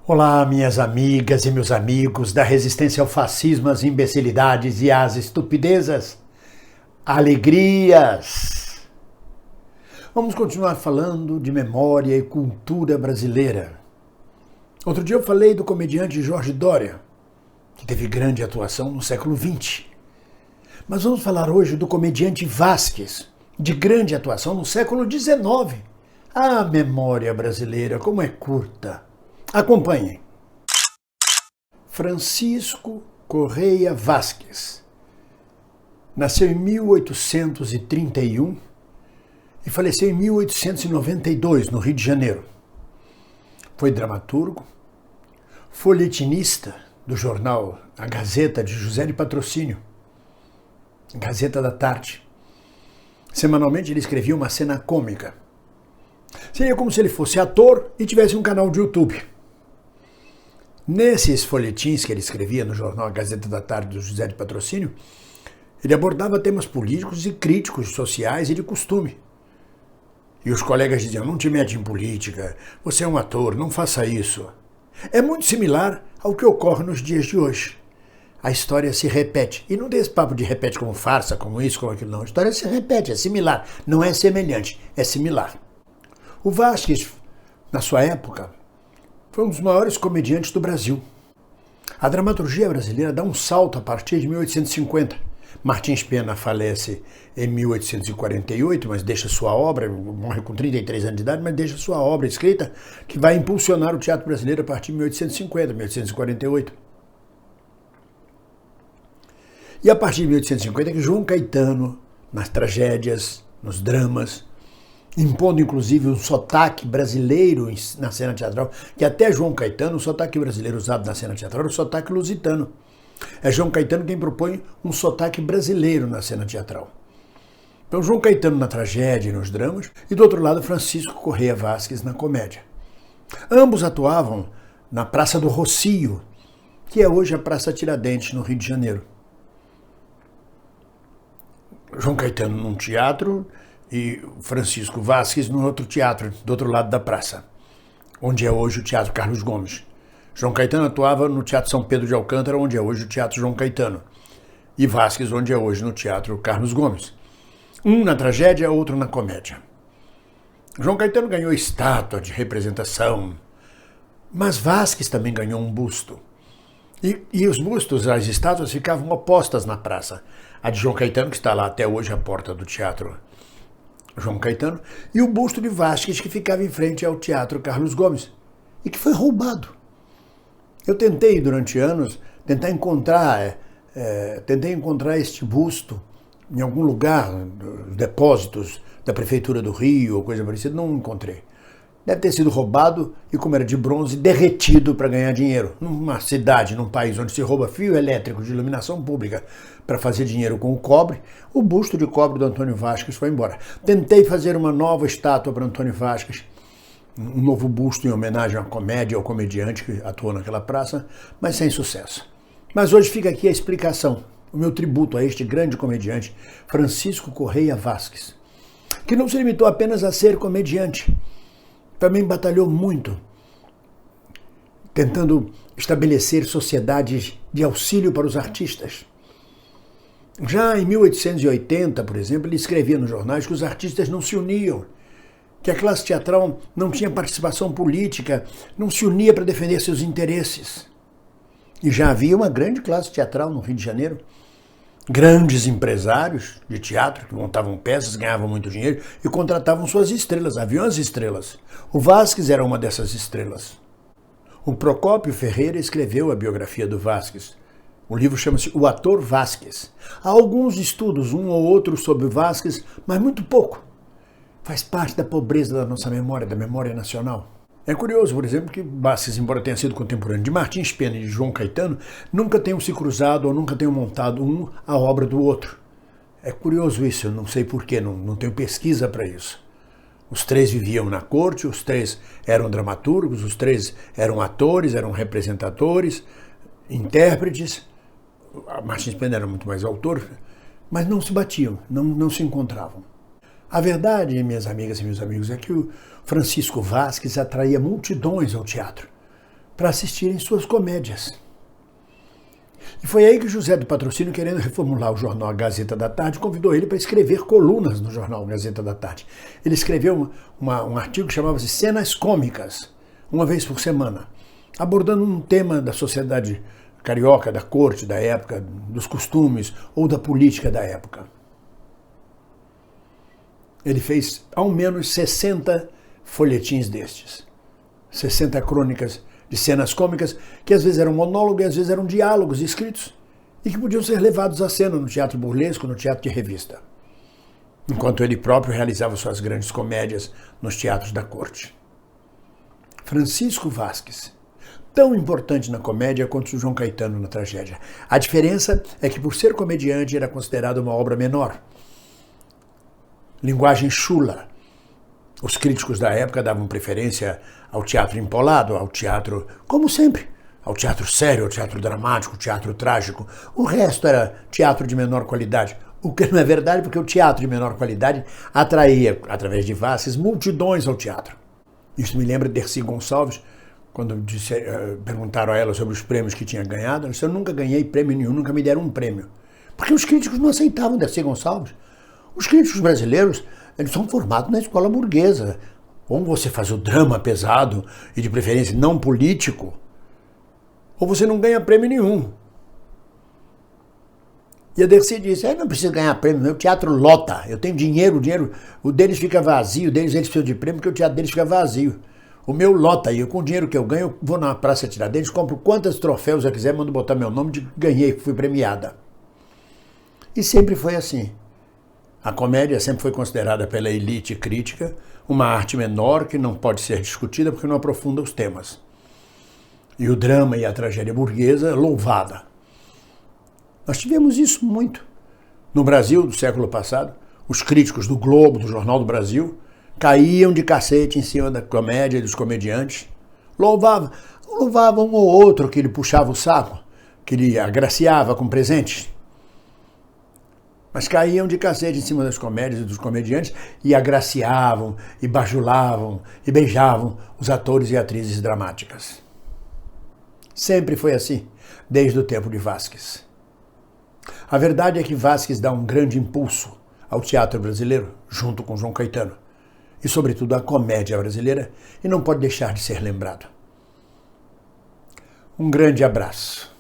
Olá, minhas amigas e meus amigos da resistência ao fascismo, às imbecilidades e às estupidezas. Alegrias! Vamos continuar falando de memória e cultura brasileira. Outro dia eu falei do comediante Jorge Doria, que teve grande atuação no século XX. Mas vamos falar hoje do comediante Vázquez, de grande atuação no século XIX. A memória brasileira, como é curta! Acompanhem. Francisco Correia Vázquez nasceu em 1831 e faleceu em 1892, no Rio de Janeiro. Foi dramaturgo, folhetinista do jornal A Gazeta de José de Patrocínio, Gazeta da Tarde. Semanalmente ele escrevia uma cena cômica. Seria como se ele fosse ator e tivesse um canal de YouTube. Nesses folhetins que ele escrevia no jornal A Gazeta da Tarde do José de Patrocínio, ele abordava temas políticos e críticos sociais e de costume. E os colegas diziam: não te mete em política, você é um ator, não faça isso. É muito similar ao que ocorre nos dias de hoje. A história se repete. E não dê esse papo de repete como farsa, como isso, como aquilo, não. A história se repete, é similar. Não é semelhante, é similar. O Vázquez, na sua época, foi um dos maiores comediantes do Brasil. A dramaturgia brasileira dá um salto a partir de 1850. Martins Pena falece em 1848, mas deixa sua obra, morre com 33 anos de idade, mas deixa sua obra escrita, que vai impulsionar o teatro brasileiro a partir de 1850, 1848. E a partir de 1850 é que João Caetano, nas tragédias, nos dramas, impondo inclusive um sotaque brasileiro na cena teatral, que até João Caetano, o sotaque brasileiro usado na cena teatral era o sotaque lusitano. É João Caetano quem propõe um sotaque brasileiro na cena teatral. Então João Caetano na tragédia e nos dramas, e do outro lado Francisco Correia Vázquez na comédia. Ambos atuavam na Praça do Rocio, que é hoje a Praça Tiradentes, no Rio de Janeiro. João Caetano num teatro e Francisco Vázquez no outro teatro, do outro lado da praça, onde é hoje o Teatro Carlos Gomes. João Caetano atuava no Teatro São Pedro de Alcântara, onde é hoje o Teatro João Caetano, e Vázquez, onde é hoje no Teatro Carlos Gomes. Um na tragédia, outro na comédia. João Caetano ganhou estátua de representação, mas Vázquez também ganhou um busto. E os bustos, as estátuas, ficavam opostas na praça. A de João Caetano, que está lá até hoje à porta do Teatro João Caetano, e o busto de Vázquez, que ficava em frente ao Teatro Carlos Gomes, e que foi roubado. Eu tentei, durante anos, encontrar este busto em algum lugar, depósitos da Prefeitura do Rio, ou coisa parecida, não encontrei. Deve ter sido roubado e, como era de bronze, derretido para ganhar dinheiro. Numa cidade, num país onde se rouba fio elétrico de iluminação pública para fazer dinheiro com o cobre, o busto de cobre do Antônio Vázquez foi embora. Tentei fazer uma nova estátua para Antônio Vázquez, um novo busto em homenagem à comédia, ao comediante que atuou naquela praça, mas sem sucesso. Mas hoje fica aqui a explicação, o meu tributo a este grande comediante, Francisco Correia Vázquez, que não se limitou apenas a ser comediante, também batalhou muito, tentando estabelecer sociedades de auxílio para os artistas. Já em 1880, por exemplo, ele escrevia nos jornais que os artistas não se uniam, que a classe teatral não tinha participação política, não se unia para defender seus interesses. E já havia uma grande classe teatral no Rio de Janeiro, grandes empresários de teatro que montavam peças, ganhavam muito dinheiro e contratavam suas estrelas, haviam as estrelas. O Vázquez era uma dessas estrelas. O Procópio Ferreira escreveu a biografia do Vázquez. O livro chama-se O Ator Vázquez. Há alguns estudos, um ou outro, sobre o Vázquez, mas muito pouco. Faz parte da pobreza da nossa memória, da memória nacional. É curioso, por exemplo, que Vázquez, embora tenha sido contemporâneo de Martins Pena e de João Caetano, nunca tenham se cruzado ou nunca tenham montado a obra do outro. É curioso isso, eu não sei porquê, não tenho pesquisa para isso. Os três viviam na corte, os três eram dramaturgos, os três eram atores, eram representadores, intérpretes. Martins Pena era muito mais autor, mas não se batiam, não se encontravam. A verdade, minhas amigas e meus amigos, é que o Francisco Vázquez atraía multidões ao teatro. para assistirem suas comédias. E foi aí que José do Patrocínio, querendo reformular o jornal A Gazeta da Tarde, convidou ele para escrever colunas no jornal Gazeta da Tarde. Ele escreveu um artigo que chamava-se Cenas Cômicas, uma vez por semana, abordando um tema da sociedade carioca, da corte da época, dos costumes ou da política da época. Ele fez ao menos 60 folhetins destes, 60 crônicas de cenas cômicas, que às vezes eram monólogos e às vezes eram diálogos escritos e que podiam ser levados à cena no teatro burlesco, no teatro de revista, enquanto ele próprio realizava suas grandes comédias nos teatros da corte. Francisco Vasques, tão importante na comédia quanto o João Caetano na tragédia. A diferença é que, por ser comediante, era considerado uma obra menor. Linguagem chula. Os críticos da época davam preferência ao teatro empolado, ao teatro, como sempre, ao teatro sério, ao teatro dramático, ao teatro trágico. O resto era teatro de menor qualidade. O que não é verdade, porque o teatro de menor qualidade atraía, através de Vasques, multidões ao teatro. Isso me lembra de Dercy Gonçalves, quando perguntaram a ela sobre os prêmios que tinha ganhado. Ela disse: eu nunca ganhei prêmio nenhum, nunca me deram um prêmio. Porque os críticos não aceitavam Dercy Gonçalves. Os críticos brasileiros, eles são formados na escola burguesa. Ou você faz o drama pesado e de preferência não político, ou você não ganha prêmio nenhum. E a Dercy disse: eu não preciso ganhar prêmio, meu teatro lota, eu tenho dinheiro, o deles fica vazio, eles precisam de prêmio porque o teatro deles fica vazio. O meu lota, e eu, com o dinheiro que eu ganho, eu vou na Praça Tiradentes, compro quantos troféus eu quiser, mando botar meu nome de ganhei, fui premiada. E sempre foi assim. A comédia sempre foi considerada pela elite crítica uma arte menor que não pode ser discutida porque não aprofunda os temas. E o drama e a tragédia burguesa louvada. Nós tivemos isso muito. No Brasil do século passado, os críticos do Globo, do Jornal do Brasil, caíam de cacete em cima da comédia e dos comediantes. Louvavam um ou outro que ele puxava o saco, que ele agraciava com presentes. Mas caíam de cacete em cima das comédias e dos comediantes e agraciavam, e bajulavam, e beijavam os atores e atrizes dramáticas. Sempre foi assim, desde o tempo de Vasques. A verdade é que Vasques dá um grande impulso ao teatro brasileiro, junto com João Caetano, e sobretudo à comédia brasileira, e não pode deixar de ser lembrado. Um grande abraço.